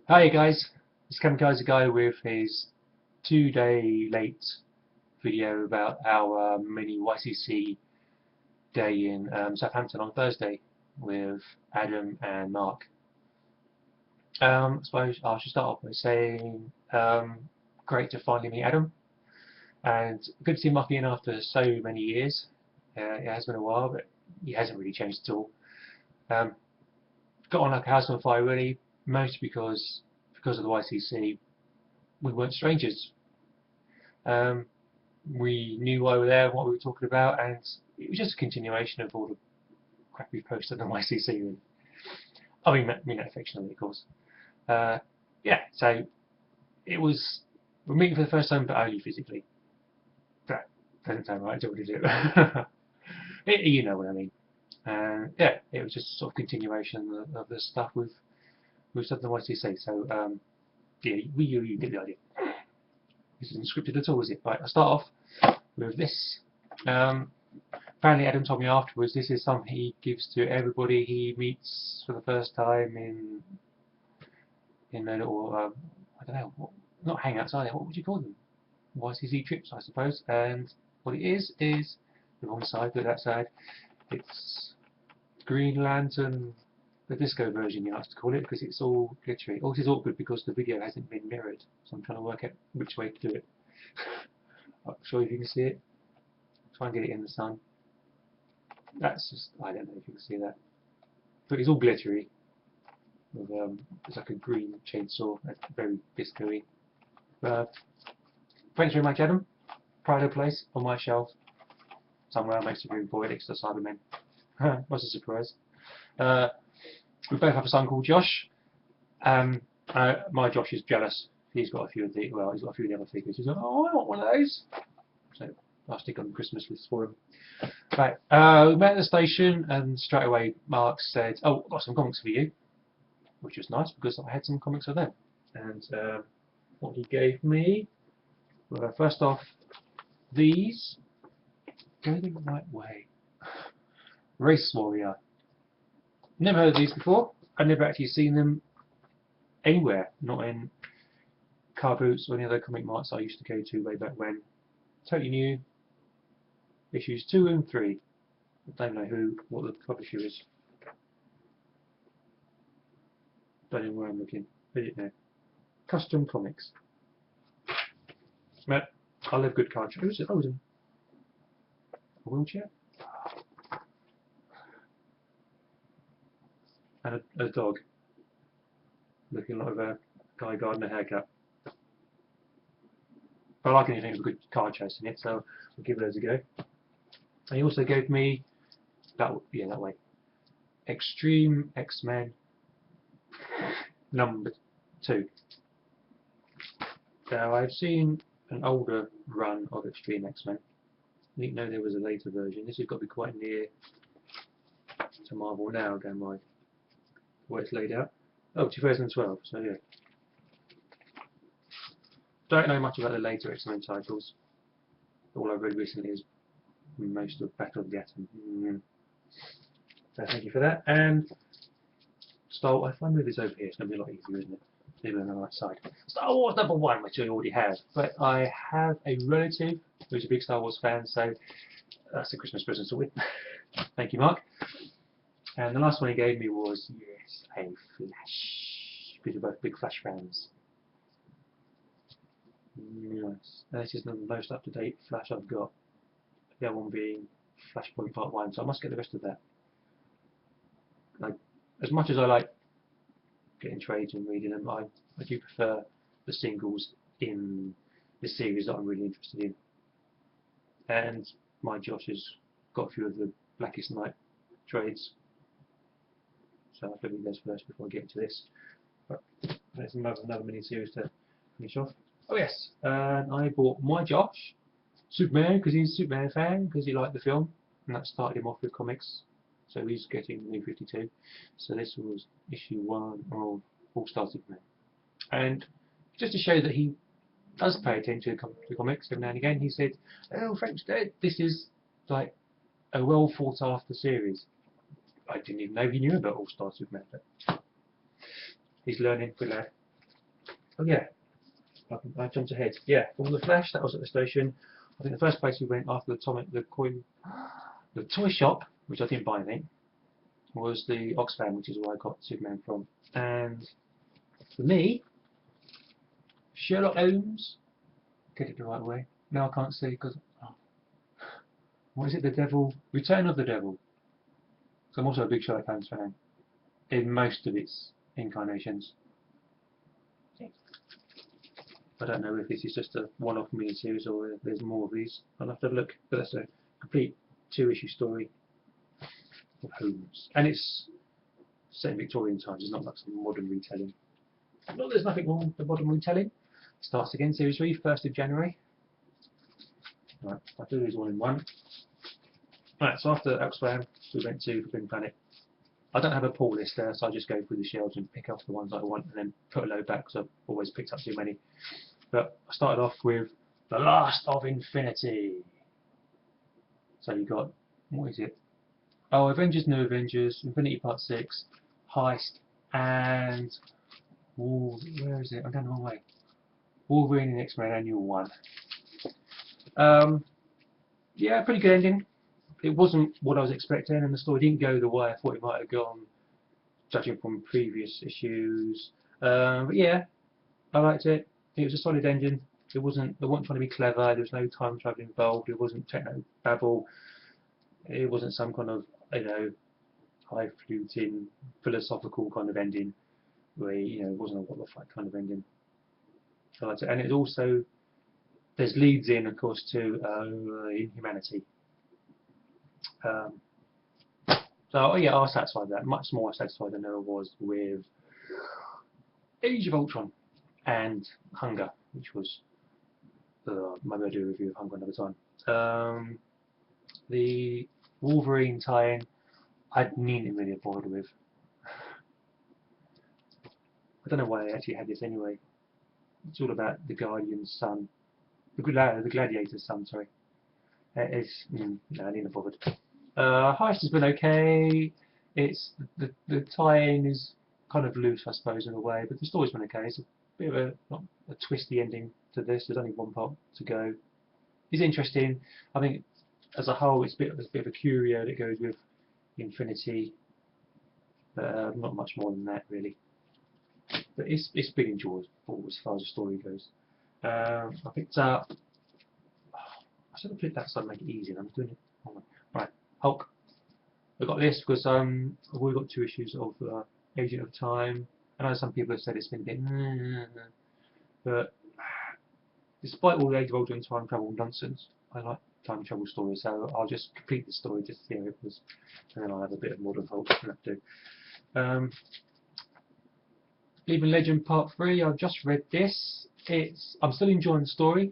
Hi guys, this Kamikaze guy with his 2-day late video about our mini YCC day in Southampton on Thursday with Adam and Mark. I suppose I should start off by saying great to finally meet Adam and good to see Mark again after so many years. It has been a while, but he hasn't really changed at all. Got on like a house on fire really, mostly because of the YCC. We weren't strangers. We knew why we were there, what we were talking about, and it was just a continuation of all the crap we posted on YCC. Really. I mean that affectionately, of course. Yeah, so it was we're meeting for the first time, but only physically. That doesn't sound right, does it? You know what I mean. Yeah, it was just sort of continuation of the stuff we've done the YCC. So yeah, you get the idea. This isn't scripted at all, is it? Right, I'll start off with this. Apparently Adam told me afterwards this is something he gives to everybody he meets for the first time in their little, I don't know, not hangouts are they? What would you call them? YCC trips, I suppose. And what it is the wrong side, but that side. It's Green Lantern, the disco version you like to call it, because it's all glittery. Also, it's awkward because the video hasn't been mirrored, so I'm trying to work out which way to do it. I'm sure if you can see it. Try and get it in the sun. That's just, I don't know if you can see that. But it's all glittery. With, it's like a green chainsaw, that's very disco-y. Thanks very much, Adam. Pride of place on my shelf. Somewhere next to Green Boy, next to Cybermen. What's a surprise? We both have a son called Josh. My Josh is jealous. He's got a few of the other figures. He's like, oh, I want one of those. So I'll stick on the Christmas list for him. Right, we met at the station, and straight away Mark said, "Oh, I've got some comics for you," which was nice because I had some comics of them. And what he gave me, well, first off, these go the right way. Race Warrior. Never heard of these before. I've never actually seen them anywhere, not in car boots or any other comic marts I used to go to way back when. Totally new. Issues 2 and 3. I don't know what the publisher is. Don't know where I'm looking. I didn't know. Custom Comics. But I love good card shows. Oh, a wheelchair? And a dog looking like a Guy Gardner haircut. But I like anything with a good card chase in it, so I'll give those a go. And he also gave me that way. Extreme X-Men number 2. Now I've seen an older run of Extreme X-Men. I didn't know there was a later version. This has got to be quite near to Marvel now, going by where it's laid out. Oh, 2012, so yeah. Don't know much about the later X-Men titles. All I've read recently is most of Battle of the Atom. So thank you for that. And Star Wars, if I move this over here, it's going to be a lot easier, isn't it? Leave it on the right side. Star Wars #1, which I already have. But I have a relative who's a big Star Wars fan, so that's a Christmas present sorted. Thank you, Mark. And the last one he gave me was, yes, a Flash. Because we're both big Flash fans. Nice. This is the most up-to-date Flash I've got. The other one being Flashpoint Part 1, so I must get the rest of that. As much as I like getting trades and reading them, I do prefer the singles in the series that I'm really interested in. And my Josh has got a few of the Blackest Night trades, so I'll read those first before I get into this. But there's another mini series to finish off. Oh yes, and I bought my Josh Superman because he's a Superman fan, because he liked the film, and that started him off with comics. So he's getting the New 52. So this was issue 1 of All-Star Superman. And just to show that he does pay attention to comics every now and again, he said, "Oh, thanks, Dad, this is like a well thought after series." I didn't even know he knew about All-Star Superman. But he's learning, good lad. Oh yeah, I jumped ahead. Yeah, from the Flash, that was at the station. I think the first place we went after the toy shop, which I didn't buy anything, was the Oxfam, which is where I got Superman from. And for me, Sherlock Holmes, get it the right way. Now I can't see because what is it? The Devil, Return of the Devil. So I'm also a big Sherlock Holmes fan in most of its incarnations. I don't know if this is just a one-off mini-series or if there's more of these. I'll have to look, but that's a complete 2-issue story of Holmes. And it's set in Victorian times, it's not like some modern retelling. Not there's nothing wrong with the modern retelling. Starts again, series 3, 1st of January. Right, I'll do these all in one. Right, so after Oxfam, we went to Forbidden Planet. I don't have a pull list there, so I just go through the shelves and pick off the ones I want and then put a load back because I've always picked up too many. But I started off with The Last of Infinity. So you got, what is it? Oh, Avengers, New Avengers, Infinity Part 6, Heist, and where is it? I'm going the wrong way. Wolverine and X-Men Annual 1. Yeah, pretty good ending. It wasn't what I was expecting, and the story didn't go the way I thought it might have gone, judging from previous issues. But yeah, I liked it. It was a solid ending. They weren't trying to be clever. There was no time travel involved. It wasn't techno babble. It wasn't some kind of high-fluting philosophical kind of ending where it wasn't a what the fuck kind of ending. I liked it, and it also there's leads in, of course, to Inhumanity. So yeah, I was satisfied with that. Much more satisfied than I was with Age of Ultron and Hunger, which was maybe I'll do a review of Hunger another time. The Wolverine tie-in, I needn't really have bothered with. I don't know why I actually had this anyway. It's all about the Guardian's son, the Gladiator's son. Sorry. No, I needn't have bothered. Heist has been okay. It's the tie-in is kind of loose, I suppose, in a way, but the story's been okay. It's a bit of not a twisty ending to this. There's only one part to go. It's interesting. I think as a whole, it's a bit of a curio that goes with Infinity, but not much more than that really. But it's been enjoyable as far as the story goes. I picked up. I should have picked that so I make it easy. I'm doing it. Right, Hulk. I got this because I've already got 2 issues of Agent of Time. I know some people have said it's been a bit, but despite all the Age of Ultron time travel nonsense, I like time travel stories, so I'll just complete the story just to see how it was, and then I'll have a bit of Modern Hulk left to do. Living Legend Part 3, I've just read this. I'm still enjoying the story.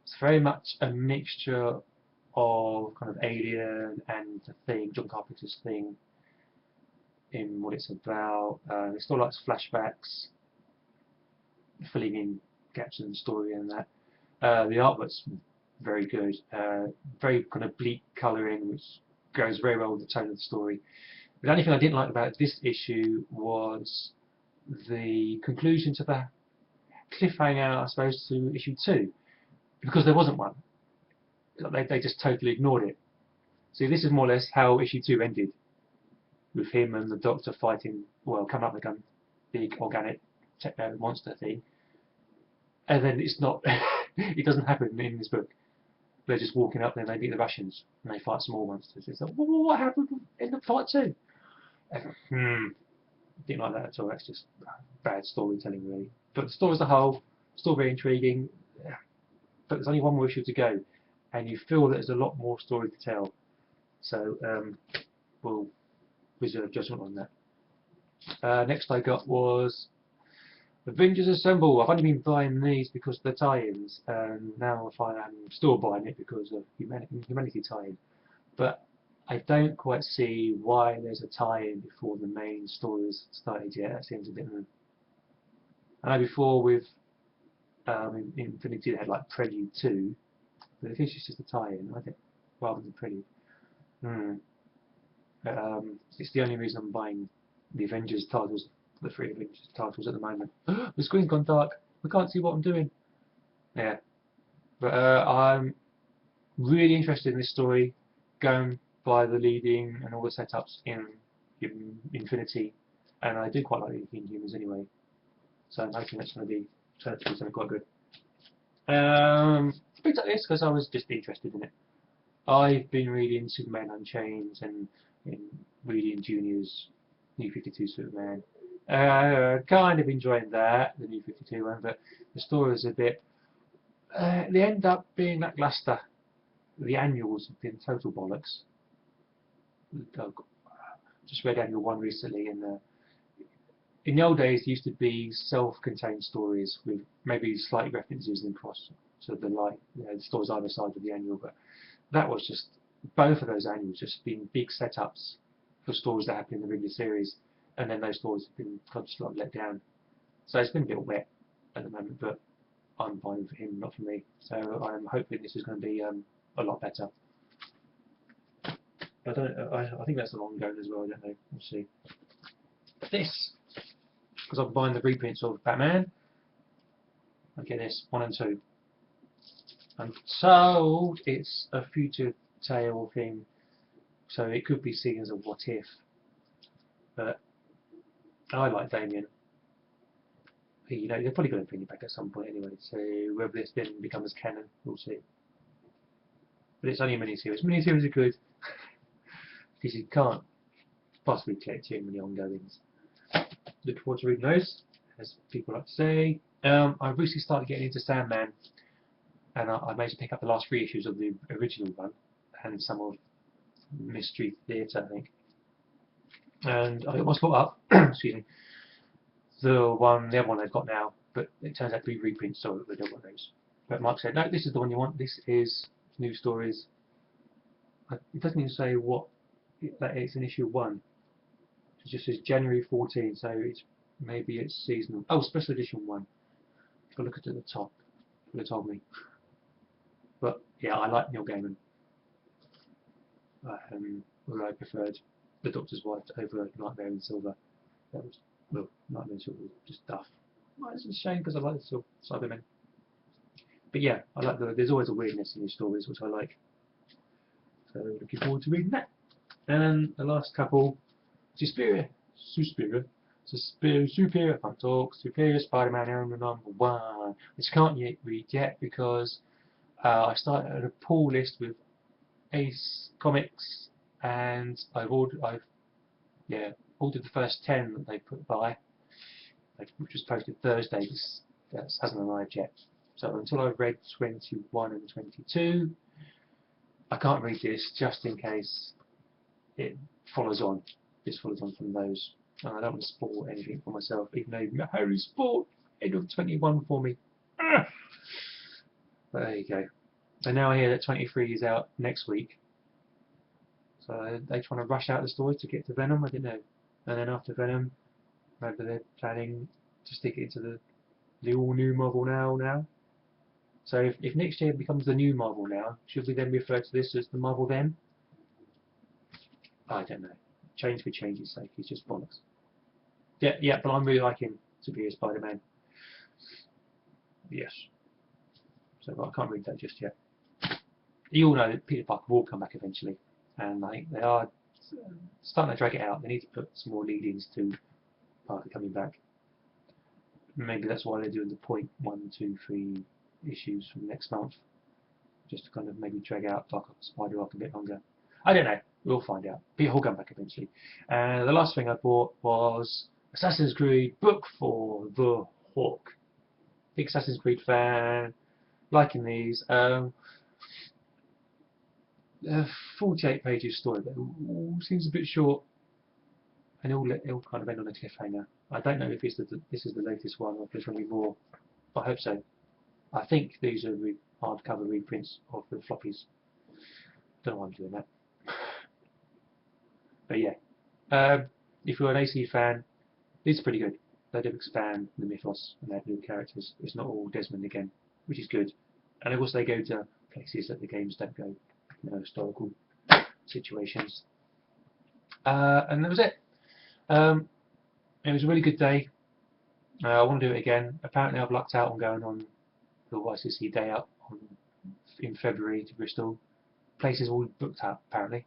It's very much a mixture of kind of Alien and the Thing, John Carpenter's Thing, in what it's about. It still likes flashbacks, filling in gaps in the story and that. The artwork's very good, very kind of bleak colouring, which goes very well with the tone of the story. The only thing I didn't like about this issue was the conclusion to the cliffhanger, I suppose, to issue 2, because there wasn't one. They just totally ignored it. See, this is more or less how issue 2 ended, with him and the Doctor fighting, well, coming up with a big organic techno monster thing, and then it's not, it doesn't happen in this book. They're just walking up there and they beat the Russians, and they fight small monsters. It's like, well, what happened in the part 2? Didn't like that at all. That's just bad storytelling, really. But the story as a whole, still very intriguing. But there's only one more issue to go, and you feel that there's a lot more story to tell. So we'll reserve judgment on that. Next I got was Avengers Assemble. I've only been buying these because of the tie-ins, and now I find I'm still buying it because of Humanity tie-in. But I don't quite see why there's a tie-in before the main story's started yet. That seems a bit. I know before with Infinity they had like Prelude 2, but if it's just a tie-in, I think, rather than Prelude. It's the only reason I'm buying the Avengers titles, the 3 Avengers titles at the moment. The screen's gone dark. I can't see what I'm doing. Yeah, but I'm really interested in this story, going by the leading and all the setups in Infinity, and I do quite like the Inhumans anyway, so I'm hoping that's going to be turned to be something quite good. I picked up this because I was just interested in it. I've been reading Superman Unchained and reading Junior's New 52 Superman. Kind of enjoying that, the New 52 one, but the story is a bit. They end up being lackluster. The annuals have been total bollocks. Just read annual 1 recently, and in the old days, there used to be self-contained stories with maybe slight references and cross to the the stories either side of the annual, but that was just both of those annuals just been big setups for stories that happen in the regular series, and then those stories have been kind of slightly let down. So it's been a bit wet at the moment, but I'm fine for him, not for me. So I'm hoping this is going to be a lot better. I think that's a long going as well. I don't know. We'll see. This, because I'm buying the reprints of Batman. I get this 1 and 2. I'm told it's a future tale thing, so it could be seen as a what if. But I like Damien. You know, they're probably going to bring it back at some point anyway. So whether this then becomes canon, we'll see. But it's only a mini-series. Mini-series are good because you can't possibly collect too many ongoings. Look forward to reading those, as people like to say. I recently started getting into Sandman, and I managed to pick up the last 3 issues of the original one and some of Mystery Theatre, I think. And I got my spot up. Excuse me. The other one they've got now, but it turns out to be reprints, so they don't want those. But Mark said, no, this is the one you want. This is new stories. It doesn't even say what that it's in issue 1. It just says January 14, so maybe it's seasonal. Oh, special edition 1. If I look at it at the top, it would have told me. But yeah, I like Neil Gaiman. Although I preferred The Doctor's Wife over Nightmare in Silver. That was, well, Nightmare in Silver was just duff. Well, it's a shame because I like the Cybermen. But yeah, I like there's always a weirdness in these stories, which I like. So looking forward to reading that. And the last couple, Superior, I can't talk, Superior Spider-Man #1, which I can't yet read yet because I started a pull list with Ace Comics, and I've ordered the first 10 that they put by, which was posted Thursday. That hasn't arrived yet. So until I've read 21 and 22, I can't read this just in case it follows on. This follows on from those. And I don't want to spoil anything for myself, even though Harry spoiled end of 21 for me. But there you go. So now I hear that 23 is out next week. So they're trying to rush out the story to get to Venom, I don't know. And then after Venom, maybe they're planning to stick it into the all-new Marvel now. So if next year becomes the new Marvel now, should we then refer to this as the Marvel then? I don't know. Change for change's sake, it's just bollocks. Yeah, but I'm really liking Superior Spider-Man. Yes. So I can't read that just yet. You all know that Peter Parker will come back eventually, and I think they are starting to drag it out. They need to put some more lead-ins to Parker coming back. Maybe that's why they're doing the 1, 2, 3 issues from next month, just to kind of maybe drag out Spider Arc a bit longer. I don't know. We'll find out. But he'll come back eventually. And the last thing I bought was Assassin's Creed Book for the Hawk. Big Assassin's Creed fan. Liking these. 48 pages story, but it seems a bit short. And it'll kind of end on a cliffhanger. I don't know if this is the latest one or if there's going to be more. I hope so. I think these are hardcover reprints of the floppies. Don't know why I'm doing that. But yeah, if you're an AC fan, these are pretty good. They do expand the mythos and they have new characters. It's not all Desmond again, which is good. And of course they go to places that the games don't go, historical situations. And that was it. It was a really good day. I want to do it again. Apparently I've lucked out on going on the YCC day out in February to Bristol. Places all booked out apparently,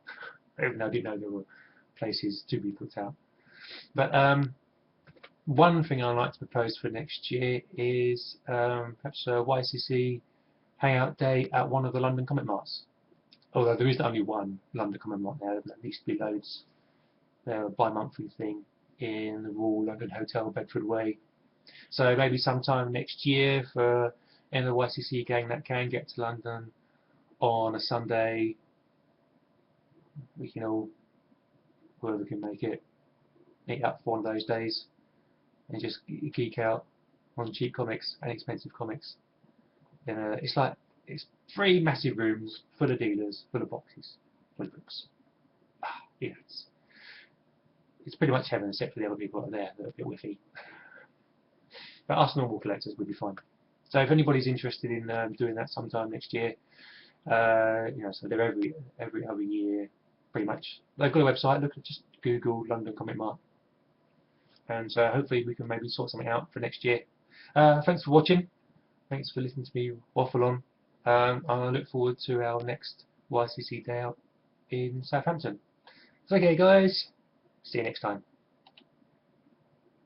even though I didn't know there were places to be booked out. But one thing I'd like to propose for next year is perhaps a YCC hangout day at one of the London Comic Marts. Although there is only one London Comic Mart now, there needs to be loads. They're a bi-monthly thing in the Royal London Hotel, Bedford Way. So maybe sometime next year for any of the YCC gang that can get to London on a Sunday, we can all, whoever can make it, meet up for one of those days and just geek out on cheap comics and expensive comics. It's 3 massive rooms full of dealers, full of boxes, full of books. Yeah, it's pretty much heaven except for the other people out there that are a bit whiffy. But us normal collectors would be fine. So if anybody's interested in doing that sometime next year, so they're every other year, pretty much. They've got a website. Just Google London Comic Mart, and hopefully we can maybe sort something out for next year. Thanks for watching. Thanks for listening to me waffle on. I look forward to our next YCC day out in Southampton. So okay, guys. See you next time.